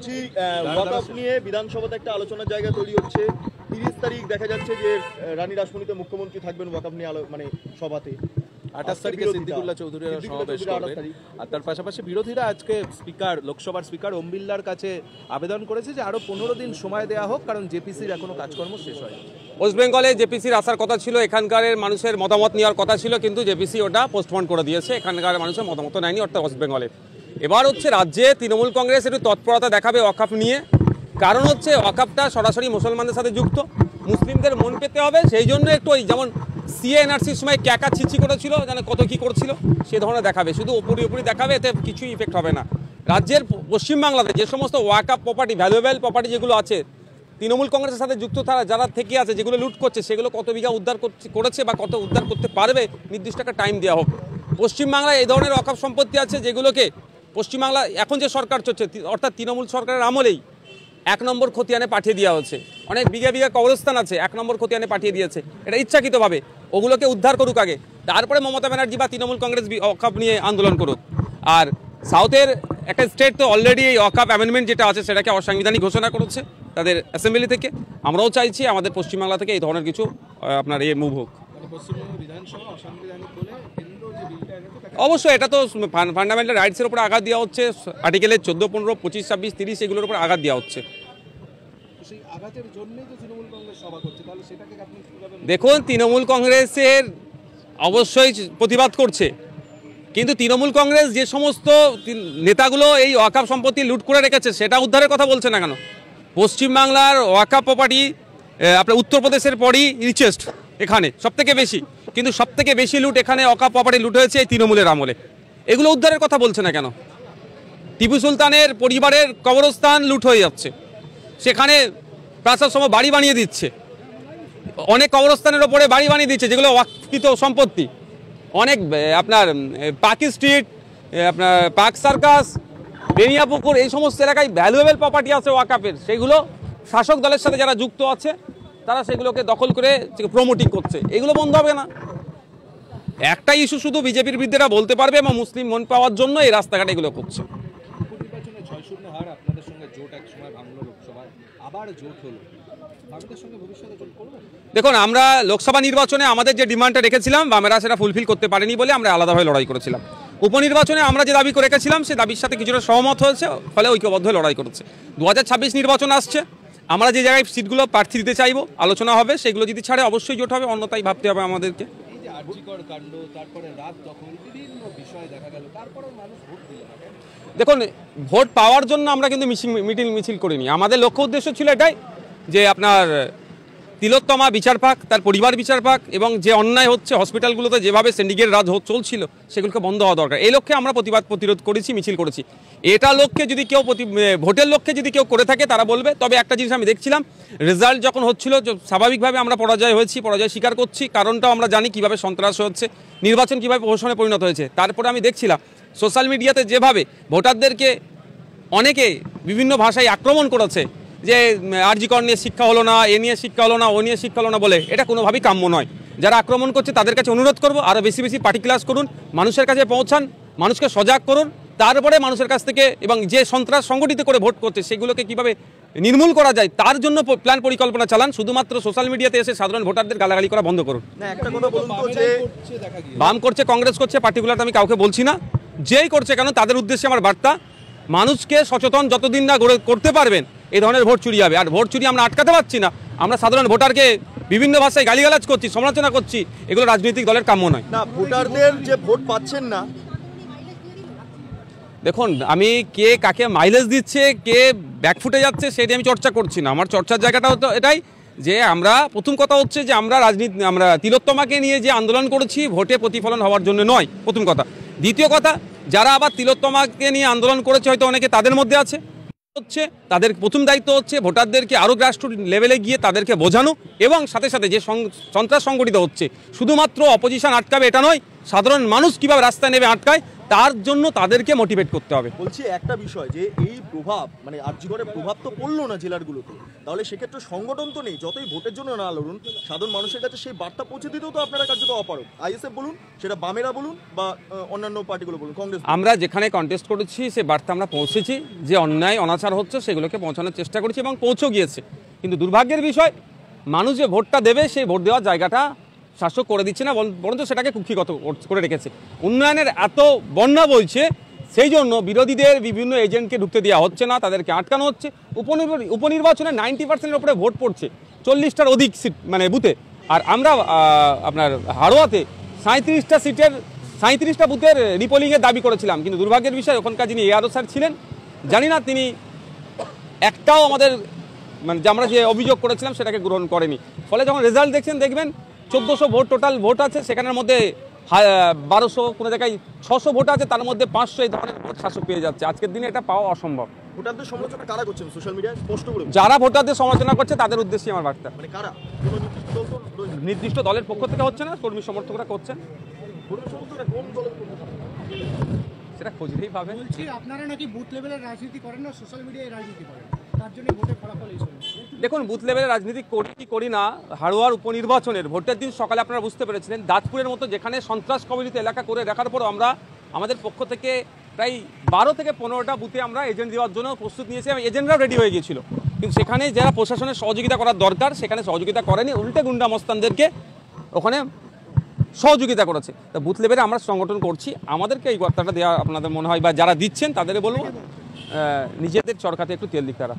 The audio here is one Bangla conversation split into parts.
বলছি ওয়াকফ নিয়ে বিধানসভাতে একটা আলোচনার জায়গা তৈরি হচ্ছে। 30 তারিখ দেখা যাচ্ছে যে রানী রাসমণিতে মুখ্যমন্ত্রী থাকবেন ওয়াকফ নিয়ে মানে সভাতে। 28 তারিখে সিদ্দিকুল্লাহ চৌধুরীরা সমাবেশ করবেন। আর তার পাশাপাশি বিরোধীরা আজকে লোকসভার স্পিকার ওম বিড়লার কাছে আবেদন করেছে যে আরো 15 দিন সময় দেওয়া হোক, কারণ জেপিসির এখনো কাজকর্ম শেষ হয়নি। ওয়েস্ট বেঙ্গলে জেপিসির আসার কথা ছিল, এখানকার মানুষের মতামত নেওয়ার কথা ছিল, কিন্তু জেপিসি ওটা পোস্টপোন করে দিয়েছে। এখানকার মানুষের মতামত নেয়নি, অর্থাৎ ওয়েস্ট বেঙ্গলে। এবার হচ্ছে রাজ্যে তৃণমূল কংগ্রেস একটু তৎপরতা দেখাবে ওয়াকফ নিয়ে, কারণ হচ্ছে ওয়াকফটা সরাসরি মুসলমানদের সাথে যুক্ত, মুসলিমদের মন পেতে হবে। সেই জন্য একটু ওই যেমন সিএ এনআরসির সময় ক্যাকা ছিচি করেছিল, যেন কত কী করছিল, সে ধরনের দেখাবে, শুধু উপরি দেখাবে, এতে কিছুই ইফেক্ট হবে না। রাজ্যের পশ্চিমবাংলাতে যে সমস্ত ওয়াকফ প্রপার্টি, ভ্যালুয়েবল প্রপার্টি যেগুলো আছে, তৃণমূল কংগ্রেসের সাথে যুক্ত তারা যারা থেকে আছে, যেগুলো লুট করছে, সেগুলো কত বিঘা উদ্ধার করেছে বা কত উদ্ধার করতে পারবে, নির্দিষ্ট একটা টাইম দেওয়া হোক। পশ্চিমবাংলায় এই ধরনের ওয়াকফ সম্পত্তি আছে যেগুলোকে পশ্চিমবাংলা এখন যে সরকার চলছে, অর্থাৎ তৃণমূল সরকারের আমলেই 1 নম্বর খতিয়ানে পাঠিয়ে দেওয়া হচ্ছে। অনেক বিঘা কবরস্থান আছে 1 নম্বর খতিয়ানে পাঠিয়ে দিয়েছে, এটা ইচ্ছাকৃতভাবে। ওগুলোকে উদ্ধার করুক আগে, তারপরে মমতা ব্যানার্জি বা তৃণমূল কংগ্রেস ওয়াকফ নিয়ে আন্দোলন করুক। আর সাউথের একটা স্টেট তো অলরেডি এই ওয়াকফ অ্যামেন্ডমেন্ট যেটা আছে সেটাকে অসাংবিধানিক ঘোষণা করেছে তাদের অ্যাসেম্বলি থেকে। আমরাও চাইছি আমাদের পশ্চিমবাংলা থেকে এই ধরনের কিছু আপনার মুভ হোক। অবশ্যই এটা তো ফান্ডামেন্টাল রাইটসের উপর আঘাত দেওয়া হচ্ছে, আর্টিকেলের 14, 15, 25, 26, 30 এগুলোর উপর আঘাত দেওয়া হচ্ছে। দেখুন, তৃণমূল কংগ্রেসের অবশ্যই প্রতিবাদ করছে, কিন্তু তৃণমূল কংগ্রেস যে সমস্ত নেতাগুলো এই ওয়াকফ সম্পত্তি লুট করে রেখেছে সেটা উদ্ধারের কথা বলছে না কেন? পশ্চিমবাংলার ওয়াকফ প্রপার্টি আপনার উত্তরপ্রদেশের পরই রিচেস্ট, এখানে সবথেকে বেশি, কিন্তু সবথেকে বেশি লুট এখানে ওয়াকফ প্রপার্টি লুট হয়েছে এই তৃণমূলের আমলে। এগুলো উদ্ধারের কথা বলছে না কেন? টিপু সুলতানের পরিবারের কবরস্থান লুট হয়ে যাচ্ছে, সেখানে প্রাসাদ সম বাড়ি বানিয়ে দিচ্ছে, অনেক কবরস্থানের ওপরে বাড়ি বানিয়ে দিচ্ছে যেগুলো ওয়াকফকৃত সম্পত্তি। অনেক আপনার পাকি স্ট্রিট, আপনার পার্ক সার্কাস, বেনিয়াপুকুর, এই সমস্ত এলাকায় ভ্যালুয়েবল প্রপার্টি আছে ওয়াকফের, সেগুলো শাসক দলের সাথে যারা যুক্ত আছে তারা সেগুলোকে দখল করে প্রমোটিং করছে। এগুলো বন্ধ হবে না। একটা ইস্যু শুধু বিজেপির বিরুদ্ধেরা বলতে পারবে এবং মুসলিম মন পাওয়ার জন্য এই রাস্তাঘাট এগুলো করছে। দেখুন, আমরা লোকসভা নির্বাচনে আমাদের যে ডিমান্ডটা রেখেছিলাম বামেরা সেটা ফুলফিল করতে পারেনি বলে আমরা আলাদাভাবে লড়াই করেছিলাম। উপনির্বাচনে আমরা যে দাবি করে রেখেছিলাম সেই দাবির সাথে কিছুটা সহমত হয়েছে, ফলে ঐক্যবদ্ধ লড়াই করেছে। 2026 নির্বাচন আসছে, আমরা যে জায়গায় সিটগুলো প্রার্থী দিতে চাইবো, আলোচনা হবে, সেগুলো যদি ছাড়ে অবশ্যই জোট হবে, অন্যথায় ভাবতে হবে আমাদেরকে। দেখুন, ভোট পাওয়ার জন্য আমরা কিন্তু মিছিল করিনি। আমাদের লক্ষ্য উদ্দেশ্য ছিল এটাই যে আপনার তিলোত্তমা বিচার পাক, তার পরিবার বিচার পাক, এবং যে অন্যায় হচ্ছে হসপিটালগুলোতে যেভাবে সিন্ডিকেট রাজ চলছিল সেগুলোকে বন্ধ হওয়া দরকার। এই লক্ষ্যে আমরা প্রতিরোধ করেছি, মিছিল করেছি। এটা লক্ষ্যে যদি কেউ ভোটের লক্ষ্যে যদি কেউ করে থাকে তারা বলবে। তবে একটা জিনিস আমি দেখছিলাম, রেজাল্ট যখন হচ্ছিল স্বাভাবিকভাবে আমরা পরাজয় স্বীকার করছি, কারণটাও আমরা জানি কীভাবে সন্ত্রাস হচ্ছে, নির্বাচন কীভাবে প্রহসনে পরিণত হয়েছে। তারপরে আমি দেখছিলাম সোশ্যাল মিডিয়াতে যেভাবে ভোটারদেরকে অনেকে বিভিন্ন ভাষায় আক্রমণ করেছে, যে আরজিকর নিয়ে শিক্ষা হলো না, এ নিয়ে শিক্ষা হলো না, ও নিয়ে শিক্ষা হলো না বলে, এটা কোনোভাবেই কাম্য নয়। যারা আক্রমণ করছে তাদের কাছে অনুরোধ করবো আরও বেশি পার্টিকুলার্স করুন, মানুষের কাছে পৌঁছান, মানুষকে সজাগ করুন, তারপরে মানুষের কাছ থেকে এবং যে সন্ত্রাস সংগঠিত করে ভোট করছে সেগুলোকে কিভাবে নির্মূল করা যায় তার জন্য প্ল্যান পরিকল্পনা চালান। শুধুমাত্র সোশ্যাল মিডিয়াতে এসে সাধারণ ভোটারদের গালাগালি করা বন্ধ করুন। বাম করছে, কংগ্রেস করছে, পার্টিকুলার আমি কাউকে বলছি না, যেই করছে কেন তাদের উদ্দেশ্যে আমার বার্তা, মানুষকে সচেতন যতদিন না করতে পারবেন এই ধরনের ভোট চুরি হবে। আর ভোট চুরি আমরা আটকাতে পারছি না, আমরা সাধারণ ভোটারকে বিভিন্ন ভাষায় গালিগালাজ করছি, সমালোচনা করছি, এগুলো রাজনৈতিক দলের কাম্য নয়। না, ভোটারদের যে ভোট পাচ্ছেন না, দেখুন, আমি কে কাকে মাইলেজ দিচ্ছে, কে ব্যাকফুটে যাচ্ছে সেটি আমি চর্চা করছি না। আমার চর্চার জায়গাটা হতো এটাই যে আমরা প্রথম কথা হচ্ছে যে আমরা তিলোত্তমাকে নিয়ে যে আন্দোলন করেছি ভোটে প্রতিফলন হওয়ার জন্য নয়, প্রথম কথা। দ্বিতীয় কথা, যারা আবার তিলোত্তমাকে নিয়ে আন্দোলন করেছে হয়তো অনেকে তাদের মধ্যে আছে, তাদের প্রথম দায়িত্ব হচ্ছে ভোটারদেরকে আরও গ্রাসরুট লেভেলে গিয়ে তাদেরকে বোঝানো, এবং সাথে সাথে যে সন্ত্রাস সংগঠিত হচ্ছে শুধুমাত্র অপোজিশন আটকাবে এটা নয়, সাধারণ মানুষ কিভাবে রাস্তায় নেমে আটকায় তার জন্য তাদেরকে মোটিভেট করতে হবে। বলছি একটা বিষয় যে এই প্রভাব মানে আরজিকরের প্রভাব তো পড়লো না জেলারগুলোতে, তাহলে সেক্ষেত্রে সংগঠন তো নেই, যতই ভোটের জন্য না লড়ুন সাধারণ মানুষের কাছে সেই বার্তা পৌঁছে দিতেও তো আপনারা কার্যত অপারক। আইএসএফ বলুন, সেটা বামেরা বলুন বা অন্যান্য পার্টিগুলো বলুন, কংগ্রেস। আমরা যেখানে কন্টেস্ট করেছি সে বার্তা আমরা পৌঁছেছি, যে অন্যায় অনাচার হচ্ছে সেগুলোকে পৌঁছানোর চেষ্টা করেছি এবং পৌঁছেও গিয়েছে। কিন্তু দুর্ভাগ্যের বিষয়, মানুষ যে ভোটটা দেবে সেই ভোট দেওয়ার জায়গাটা শাসক করে দিচ্ছে না, বরঞ্চ সেটাকে কুক্ষিগত করে রেখেছে। উন্নয়নের এত বন্যা বইছে, সেই জন্য বিরোধীদের বিভিন্ন এজেন্টকে ঢুকতে দেওয়া হচ্ছে না, তাদেরকে আটকানো হচ্ছে। উপনির্বাচনে 90%-এর উপরে ভোট পড়ছে 40টার অধিক সিট মানে বুথে, আর আমরা আপনার হাড়োয়াতে 37টা সিটের 37টা বুথের রিপোলিংয়ের দাবি করেছিলাম। কিন্তু দুর্ভাগ্যের বিষয়, ওখানকার যিনি এআরও স্যার ছিলেন, জানি না তিনি একটাও আমাদের মানে যে আমরা যে অভিযোগ করেছিলাম সেটাকে গ্রহণ করেনি। ফলে যখন রেজাল্ট দেখছেন দেখবেন 1400 ভোট টোটাল ভোট আছে, সেখানের মধ্যে 1200 কোনো জায়গায় 600 ভোট আছে, তার মধ্যে 500 এই ধরনের ভোট শাসক পেয়ে যাচ্ছে। আজকের দিনে এটা পাওয়া অসম্ভব। ভোটারদের সমালোচনা কারা করছেন সোশ্যাল মিডিয়ায় স্পষ্ট করে? যারা ভোটারদের সমালোচনা করছে তাদের উদ্দেশ্যে আমার বার্তা। মানে কারা? কোনো নির্দিষ্ট দল তো নির্দিষ্ট দলের পক্ষ থেকে হচ্ছে না, কর্মী সমর্থকরা করছেন। ভোটার সমর্থকরা কোন দলের পক্ষ থেকে? সেটা খুঁজলেই পাবেন। বলছি আপনারা নাকি বুথ লেভেলের রাজনীতি করেন না, সোশ্যাল মিডিয়ায় রাজনীতি করেন, তার জন্য ভোটের ফলাফল এই সময়। দেখুন, বুথ লেভেলের রাজনীতি করি কি করি না, হাড়োয়ার উপনির্বাচনের ভোটের দিন সকালে আপনারা বুঝতে পেরেছিলেন, দাঁতপুরের মতো যেখানে সন্ত্রাস কবলিত এলাকা করে রাখার পরও আমরা আমাদের পক্ষ থেকে প্রায় 12 থেকে 15টা বুথে আমরা এজেন্ট দেওয়ার জন্য প্রস্তুত নিয়েছি এবং এজেন্টরাও রেডি হয়ে গিয়েছিল। কিন্তু সেখানে যারা প্রশাসনের সহযোগিতা করার দরকার সেখানে সহযোগিতা করেনি, উল্টে গুন্ডা মস্তানদেরকে ওখানে সহযোগিতা করেছে। তা বুথ লেভেলে আমরা সংগঠন করছি, আমাদেরকে এই বার্তাটা দেওয়া আপনাদের মনে হয় বা যারা দিচ্ছেন তাদের বলবো নিজেদের চরকাতে একটু তেল দিক তারা।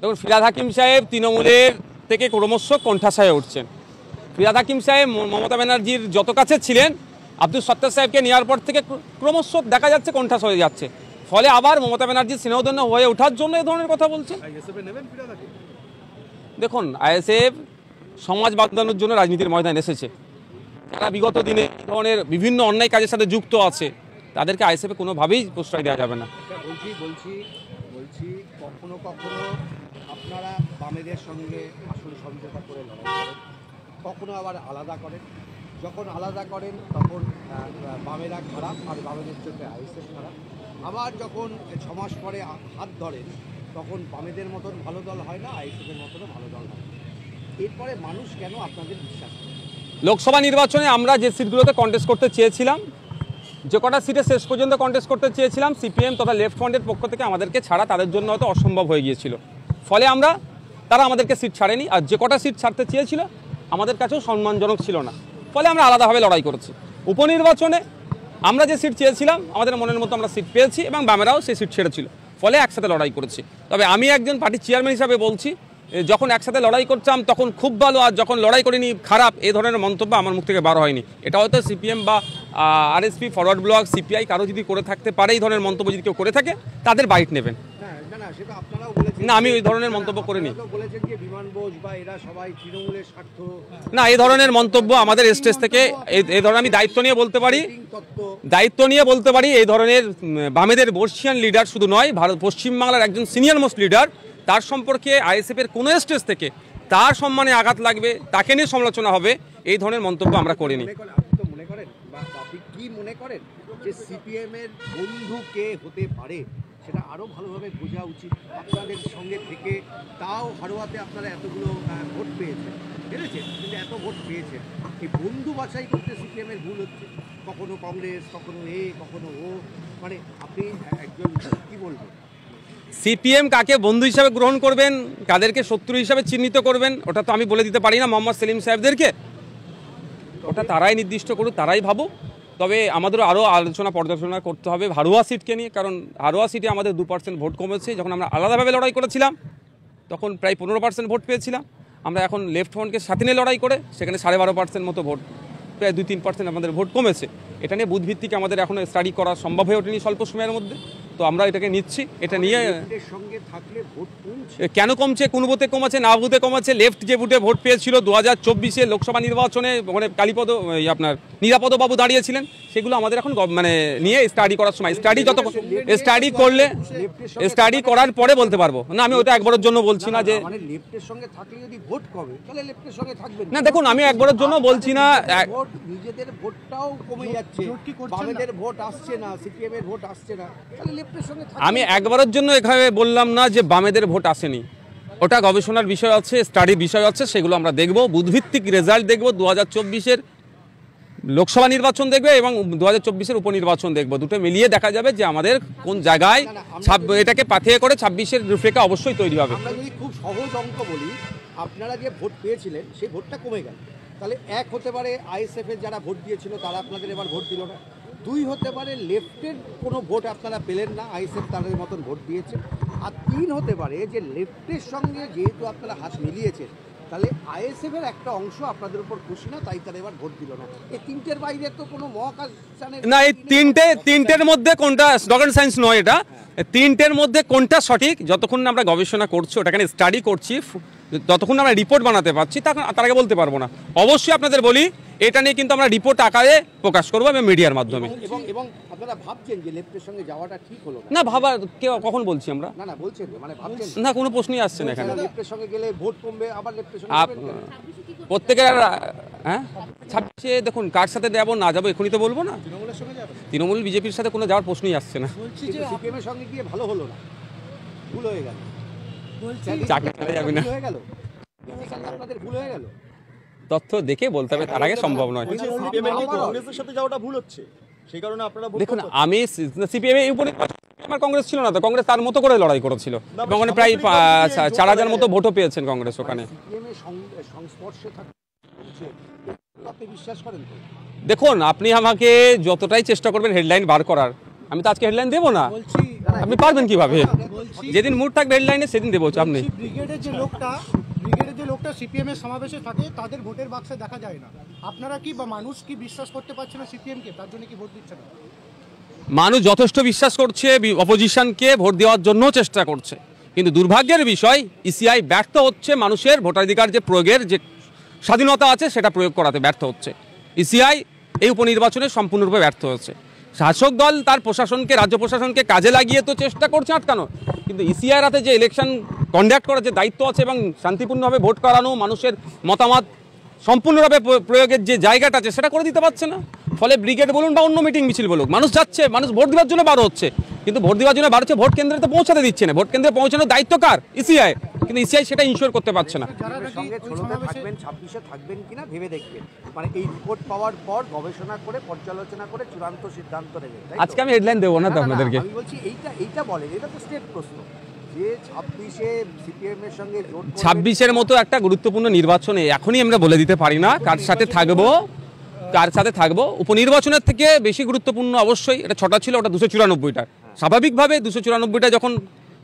দেখুন, ফিরহাদ হাকিম সাহেব তৃণমূলের থেকে ক্রমশ কণ্ঠাসা হয়ে উঠছেন। ফিরহাদ হাকিম সাহেব মমতা ব্যানার্জির যত কাছে ছিলেন, আব্দুল সত্তার সাহেবকে নেওয়ার পর থেকে ক্রমশ দেখা যাচ্ছে কণ্ঠাস হয়ে যাচ্ছে। ফলে আবার মমতা ব্যানার্জির স্নেহধন্য হয়ে ওঠার জন্য এই ধরনের কথা বলছে। দেখুন, আইএসএফ সমাজ বাঁধানোর জন্য রাজনীতির ময়দানে এসেছে। তারা বিগত দিনে এই ধরনের বিভিন্ন অন্যায় কাজের সাথে যুক্ত আছে, তাদেরকে আইএসএফে কোনোভাবেই প্রশ্রয় দেওয়া যাবে না। বলছি কখনো কখনো আপনারা বামেদের সঙ্গে আসলে সমঝোতা করে লড়াই করেন, কখনো আবার আলাদা করেন। যখন আলাদা করেন তখন বামেরা খারাপ আর বামেদের চোখে আইএসএফ খারাপ। আবার যখন 6 মাস পরে হাত ধরেন তখন বামেদের মতন ভালো দল হয় না, আইএসএফের মতনও ভালো দল হয়। এরপরে মানুষ কেন আপনাদের বিশ্বাস করে? লোকসভা নির্বাচনে আমরা যে সিটগুলোতে কন্টেস্ট করতে চেয়েছিলাম, যে কটা সিটে শেষ পর্যন্ত কন্টেস্ট করতে চেয়েছিলাম, সিপিএম তথা লেফট ফ্রন্টের পক্ষ থেকে আমাদেরকে ছাড়া তাদের জন্য হয়তো অসম্ভব হয়ে গিয়েছিল। ফলে তারা আমাদেরকে সিট ছাড়েনি, আর যে কটা সিট ছাড়তে চেয়েছিল আমাদের কাছেও সম্মানজনক ছিল না। ফলে আমরা আলাদাভাবে লড়াই করেছি। উপনির্বাচনে আমরা যে সিট চেয়েছিলাম আমাদের মনের মতো আমরা সিট পেয়েছি এবং বামেরাও সেই সিট ছেড়েছিল, ফলে একসাথে লড়াই করেছি। তবে আমি একজন পার্টির চেয়ারম্যান হিসাবে বলছি, যখন একসাথে লড়াই করতাম তখন খুব ভালো, আর যখন লড়াই করিনি খারাপ, এই ধরনের মন্তব্য আমার মুখ থেকে বার হয়নি। এটা হয়তো সিপিএম বা আরএসপি, ফরওয়ার্ড ব্লক, সিপিআই কারো যদি করে থাকতে পারে, এই ধরনের মন্তব্য যদি কেউ করে থাকে তাদের বাইট নেবেন। না, আমি ওই ধরনের মন্তব্য করিনি। না, এই ধরনের মন্তব্য আমাদের স্টেজ থেকে এই ধরনের আমি দায়িত্ব নিয়ে বলতে পারি এই ধরনের বামেদের বর্ষিয়ান লিডার শুধু নয়, পশ্চিমবাংলার একজন সিনিয়র মোস্ট লিডার, তার সম্পর্কে আইএসএফের কোনো স্টেজ থেকে তার সম্মানে আঘাত লাগবে, তাকে নিয়ে সমালোচনা হবে, এই ধরনের মন্তব্য আমরা করিনি। আপনি কি মনে করেন যে সিপিএম এর বন্ধু কে হতে পারে সেটা আরো ভালোভাবে বোঝা উচিত আপনাদের সঙ্গে থেকে? তাও হাড়োয়াতে আপনারা এতগুলো ভোট পেয়েছেন, পেরেছেন, কিন্তু এত ভোট পেয়েছেন, এই বন্ধু বাছাই করতে সিপিএম এর ভুল হচ্ছে। কখনো কংগ্রেস, কখনো কখনো ও, মানে আপনি একজন কি বলবেন? সিপিএম কাকে বন্ধু হিসাবে গ্রহণ করবেন, কাদেরকে শত্রু হিসাবে চিহ্নিত করবেন, ওটা তো আমি বলে দিতে পারি না মোহাম্মদ সেলিম সাহেবদেরকে। ওটা তারাই নির্দিষ্ট করুক, তারাই ভাবুক। তবে আমাদেরও আরও আলোচনা পর্যালোচনা করতে হবে হাড়োয়া সিটকে নিয়ে, কারণ হাড়োয়া সিটে আমাদের 2% ভোট কমেছে। যখন আমরা আলাদাভাবে লড়াই করেছিলাম তখন প্রায় 15% ভোট পেয়েছিলাম। আমরা এখন লেফট ফ্রন্টকে সাথে নিয়ে লড়াই করে সেখানে 12.5% মতো ভোট, প্রায় 2-3% আমাদের ভোট কমেছে। এটা নিয়ে বুথভিত্তিক আমাদের এখনও স্টাডি করা সম্ভব হয়ে ওঠেনি স্বল্প সময়ের মধ্যে, তো আমরা এটাকে নিচ্ছি। এটা নিয়ে কেন কমছে, কোন বুথে কমেছে, না বুথে কমেছে, লেফট যে বুথে ভোট পেয়েছিল 2024 লোকসভা নির্বাচনে, মানে কালীপদ আপনার নিরাপদবাবু দাঁড়িয়েছিলেন, সেগুলো আমাদের এখন মানে নিয়ে স্টাডি করার সময় স্টাডি করার পরে বলতে পারবো না। আমি ওটা একবারের জন্য বলছি না যে মানে লেফটের সঙ্গে থাকলে যদি ভোট কমে তাহলে লেফটের সঙ্গে থাকবেন না। দেখুন আমি একবারের জন্য বলছি না, ভোট নিজেদের ভোটটাও কমে যাচ্ছে, বামেদের ভোট আসছে না, সিপিএম এর ভোট আসছে না, তাহলে লেফটের সঙ্গে আমি একবারের জন্য এখানে বললাম না যে বামেদের ভোট আসেনি। ওটা গবেষণার বিষয় আছে, স্টাডির বিষয় আছে, সেগুলো আমরা দেখব, বুথভিত্তিক রেজাল্ট দেখব, 2024-এর লোকসভা নির্বাচন দেখবে এবং 2024-এর উপনির্বাচন দেখবো, দুটো মিলিয়ে দেখা যাবে যে আমাদের কোন জায়গায় এটাকে পাথেয় করে 26-এর রূপরেখা অবশ্যই তৈরি হবে। আমরা যদি খুব সহজ অঙ্ক বলি, আপনারা যে ভোট পেয়েছিলেন সেই ভোটটা কমে গেল, তাহলে এক হতে পারে আইএসএফ এর যারা ভোট দিয়েছিল তারা আপনাদের এবার ভোট দিল না, দুই হতে পারে লেফটের কোনো ভোট আপনারা পেলেন না, আইএসএফ তাদের মতন ভোট দিয়েছে, আর তিন হতে পারে যে লেফটের সঙ্গে যেহেতু আপনারা হাত মিলিয়েছেন তাহলে আইএসএফ এর একটা অংশ আপনাদের উপর খুশি না, তাই তারা এবার ভোট দিল না। এই তিনটের বাইরে তো কোনো মহাকাশ না, এই তিনটের মধ্যে কোনটা রকেট সায়েন্স নয়, এটা তিনটের মধ্যে কোনটা সঠিক যতক্ষণ না আমরা গবেষণা করছি, ওটাকে স্টাডি করছি, যতক্ষণ আমরা রিপোর্ট বানাতে পারছি তার আগে বলতে পারবো না। অবশ্যই আপনাদের বলি এটা নিয়ে কিন্তু আমরা রিপোর্ট আকারে প্রকাশ করবো এবং মিডিয়ার মাধ্যমে। এবং আপনারা ভাবছেন যে লেফটের সঙ্গে যাওয়াটা ঠিক হলো না, ভাবার কখন বলছি আমরা? না বলছেন মানে ভাবছেন না, কোনো প্রশ্নই আসছে না এখানে। লেফটের সঙ্গে গেলে ভোট কমবে, আবার লেফটের সঙ্গে প্রত্যেকের 26-এ দেখুন কার সাথে যাবো না যাবো এখনই তো বলবো না। তৃণমূল বিজেপির সাথে কোনো যাওয়ার প্রশ্নই আসছে না। সিপিএম এর সঙ্গে গিয়ে ভালো হলো না, ভুল হয়ে গেল, চাকরি চলে যাবে না, হয়ে গেল, আপনাদের ভুল হয়ে গেল। তথ্য দেখে বলতে হবে, তার আগে সম্ভব নয়। কংগ্রেসের সাথে যাওয়াটা ভুল হচ্ছে, সেই কারণে আপনারা দেখুন আমি সিপিএম এর উপরে আমার কংগ্রেস ছিল না তো, কংগ্রেস তার মতো করে লড়াই করেছিল এবং ওখানে প্রায় 4000 মতো ভোটও পেয়েছেন কংগ্রেস ওখানে। সংস্পর্শে আপনি বিশ্বাস করেন তো? দেখুন আপনি আমাকে যতটাই চেষ্টা করবেন হেডলাইন বার করার, আমি তো আজকে হেডলাইন দেবো না, আপনি পারবেন কিভাবে? যেদিন মুড থাকবে হেডলাইনে সেদিন দেবো। আপনি ব্রিগেডের যে লোকটা সিপিএম এর সমাবেশে থাকে তাদের ভোটের বাক্সে দেখা যায় না, আপনারা কি বা মানুষ কি বিশ্বাস করতে পারছে না সিপিএম কে, তার জন্য কি ভোট দিচ্ছে না? মানুষ যথেষ্ট বিশ্বাস করছে, অপোজিশনকে ভোট দেওয়ার জন্য চেষ্টা করছে, কিন্তু দুর্ভাগ্যের বিষয় ইসিআই ব্যর্থ হচ্ছে মানুষের ভোটাধিকার যে প্রয়োগের যে স্বাধীনতা আছে সেটা প্রয়োগ করাতে ব্যর্থ হচ্ছে। ইসিআই এই উপনির্বাচনে সম্পূর্ণরূপে ব্যর্থ হচ্ছে। শাসক দল তার প্রশাসনকে, রাজ্য প্রশাসনকে কাজে লাগিয়ে তো চেষ্টা করছে আটকানো, কিন্তু ইসিআইর হাতে যে ইলেকশন কন্ডাক্ট করার যে দায়িত্ব আছে এবং শান্তিপূর্ণভাবে ভোট করানো, মানুষের মতামত সম্পূর্ণভাবে প্রয়োগের যে জায়গাটা আছে সেটা করে দিতে পারছে না। ফলে ব্রিগেড বলুন বা অন্য মিটিং মিছিল বলুন, মানুষ যাচ্ছে, মানুষ ভোট দেওয়ার জন্য বার হচ্ছে, কিন্তু ভোট দেওয়ার জন্য বার হচ্ছে, ভোট কেন্দ্রে তো পৌঁছাতে দিচ্ছে না। ভোট কেন্দ্রে পৌঁছানোর দায়িত্ব কার? ইসিআই, কিন্তু ইসিআই সেটা ইনশিওর করতে পারছে না। সঙ্গে 16-তে থাকবেন, 26-এ থাকবেন কিনা ভেবে দেখবেন, মানে এই রিপোর্ট পাওয়ার পর গবেষণা করে পর্যালোচনা করে চূড়ান্ত সিদ্ধান্ত নেবেন। আজকে আমি হেডলাইন দেবো না তো আপনাদেরকে। আমি বলছি এইটা বলেন, এটা তো স্টেট প্রশ্ন যে 26-এ সিপিএম এর সঙ্গে জোট 26-এর মতো একটা গুরুত্বপূর্ণ নির্বাচনে এখনই আমরা বলে দিতে পারি না কার সাথে থাকবো, কার সাথে থাকবো। উপনির্বাচনের থেকে বেশি গুরুত্বপূর্ণ অবশ্যই এটা 6টা ছিল, ওটা 294টা। স্বাভাবিকভাবে 294টা যখন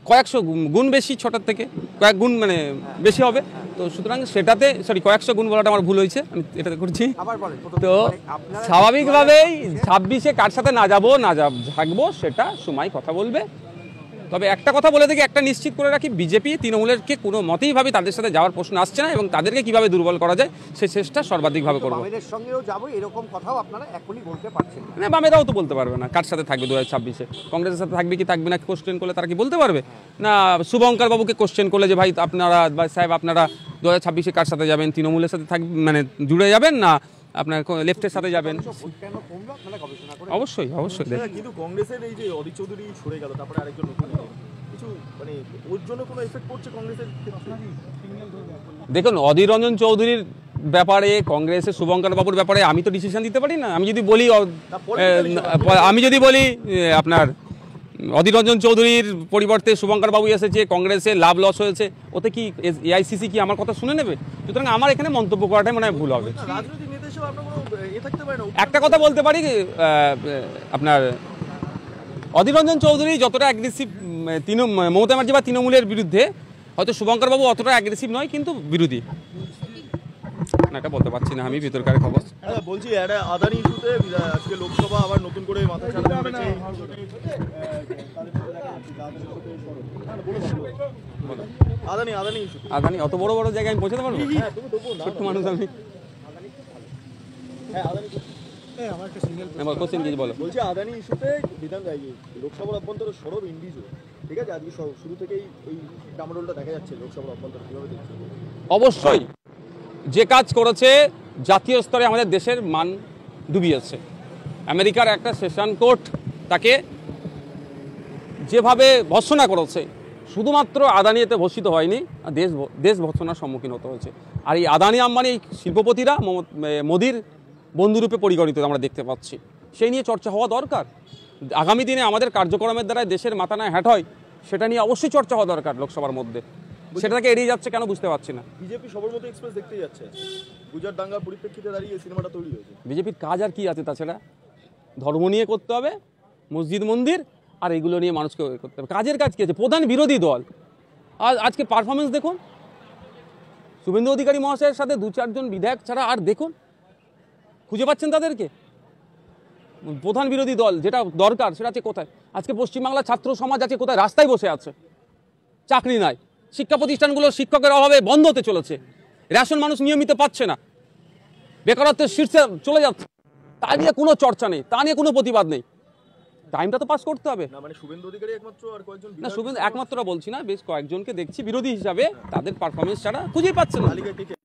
কয়েকশো গুণ বেশি, 6টার থেকে কয়েক গুণ মানে বেশি হবে, তো সুতরাং সেটাতে কয়েকশো গুণ বলাটা আমার ভুল হয়েছে, আমি এটাতে করছি। তো স্বাভাবিকভাবেই 26-এ কার সাথে না যাবো না থাকবো সেটা সময় কথা বলবে। তবে একটা কথা বলে দেখি, একটা নিশ্চিত করে রাখি, বিজেপি তৃণমূলেরকে কোনো মতেই ভাবে তাদের সাথে যাওয়ার প্রশ্ন আসছে না এবং তাদেরকে কিভাবে দুর্বল করা যায় সেই চেষ্টা সর্বাধিকভাবে করবো। বামেদের সঙ্গেও যাবো এরকম কথাও আপনারা এখনই বলতে পারছেন না, বামেরাও তো বলতে পারবে না কার সাথে থাকবে 2026-এ। কংগ্রেসের সাথে থাকবে কি থাকবে না কোশ্চেন করলে তারা কি বলতে পারবে না? শুভঙ্কর বাবুকে কোশ্চেন করলে যে ভাই আপনারা বা সাহেব আপনারা 2026-এ কার সাথে যাবেন, তৃণমূলের সাথে থাকবে মানে জুড়ে যাবেন না আপনার লেফটের সাথে যাবেন? অবশ্যই অবশ্যই। কিন্তু কংগ্রেসের এই যে অধীর চৌধুরী সরে গেল, তারপরে আরেকজন নতুন কিছু মানে ওর জন্য কোনো এফেক্ট পড়ছে কংগ্রেসের ক্ষেত্রে? দেখুন অধীর রঞ্জন চৌধুরীর ব্যাপারে, কংগ্রেসের শুভঙ্কর বাবুর ব্যাপারে আমি তো ডিসিশন দিতে পারি না। আমি যদি বলি আপনার অধীর রঞ্জন চৌধুরীর পরিবর্তে শুভঙ্কর বাবু এসেছে, কংগ্রেসের লাভ লস হয়েছে, ওতে কি এআইসিসি কি আমার কথা শুনে নেবে? সুতরাং আমার এখানে মন্তব্য করাটাই মনে হয় ভুল হবে। একটা কথা বলতে পারি, আপনার অধীর রঞ্জন চৌধুরী যতটা অ্যাগ্রেসিভ মমতা ব্যানার্জি বা তৃণমূলের বিরুদ্ধে, হয়তো শুভঙ্কর বাবু অতটা অ্যাগ্রেসিভ নয় কিন্তু বিরোধী না, এটা বলতে পারছি না আমি ভিতরকার খবর। বলছি একটা আদানি ইস্যুতে আজকে লোকসভা আবার নতুন করে মাথা ছাড়া হয়েছে। আদানি অত বড় বড় জায়গায় আমি পৌঁছাতে পারবো? ছোট্ট মানুষ আমি। আমার একটা সিঙ্গেল আমার কোশ্চেন কিছু বলো। বলছি আদানি ইস্যুতে লোকসভার অভ্যন্তরে সরব ইন্ডিজো, ঠিক আছে, আজকে শুরু থেকেই এই ডামাডোলটা দেখা যাচ্ছে লোকসভার অভ্যন্তরে, কিভাবে দেখছেন? অবশ্যই যে কাজ করেছে জাতীয় স্তরে আমাদের দেশের মান ডুবিয়েছে। আমেরিকার একটা সেশন কোর্ট তাকে যেভাবে ভর্ৎসনা করেছে, শুধুমাত্র আদানি এতে ভর্ষিত হয়নি, দেশ ভর্ৎসনার সম্মুখীন হতে হয়েছে। আর এই আদানি আম্বানি এই শিল্পপতিরা মোদির বন্ধুরূপে পরিগণিত আমরা দেখতে পাচ্ছি। সেই নিয়ে চর্চা হওয়া দরকার। আগামী দিনে আমাদের কার্যক্রমের দ্বারা দেশের মাথা না হ্যাট হয়, সেটা নিয়ে অবশ্যই চর্চা হওয়া দরকার লোকসভার মধ্যে। সেটাকে এড়িয়ে যাচ্ছে কেন বুঝতে পারছি না। বিজেপি সবরমতী এক্সপ্রেস দেখতে যাচ্ছে, গুজরাট দাঙ্গার পরিপ্রেক্ষিতে দাঁড়িয়ে সিনেমাটা তৈরি হয়েছে। বিজেপির কাজ আর কি আছে তাছাড়া? ধর্ম নিয়ে করতে হবে, মসজিদ মন্দির আর এগুলো নিয়ে মানুষকে করতে হবে। কাজের কাজ কি আছে? প্রধান বিরোধী দল। আর আজকে পারফরমেন্স দেখুন, শুভেন্দু অধিকারী মহাশয়ের সাথে 2-4 বিধায়ক ছাড়া আর দেখুন, খুঁজে পাচ্ছেন তাদেরকে? প্রধান বিরোধী দল যেটা দরকার সেটা আছে কোথায়? আজকে পশ্চিমবাংলার ছাত্র সমাজ আছে কোথায়? রাস্তায় বসে আছে, চাকরি নাই, শিক্ষা প্রতিষ্ঠানগুলো শিক্ষকের অভাবে বন্ধ হতে চলেছে, রেশন মানুষ নিয়মিত পাচ্ছে না, বেকারত্বের শীর্ষে চলে যাচ্ছে। তা নিয়ে কোনো চর্চা নেই, তা নিয়ে কোনো প্রতিবাদ নেই। টাইমটা তো পাস করতে হবে না, মানে শুভেন্দু অধিকারী একমাত্র, আর কয়েকজন না। শুভেন্দু একমাত্র বলছি না, বেশ কয়েকজনকে দেখছি বিরোধী হিসাবে, তাদের পারফরমেন্স ছাড়া খুঁজেই পাচ্ছেন না। তালিকায় কে কে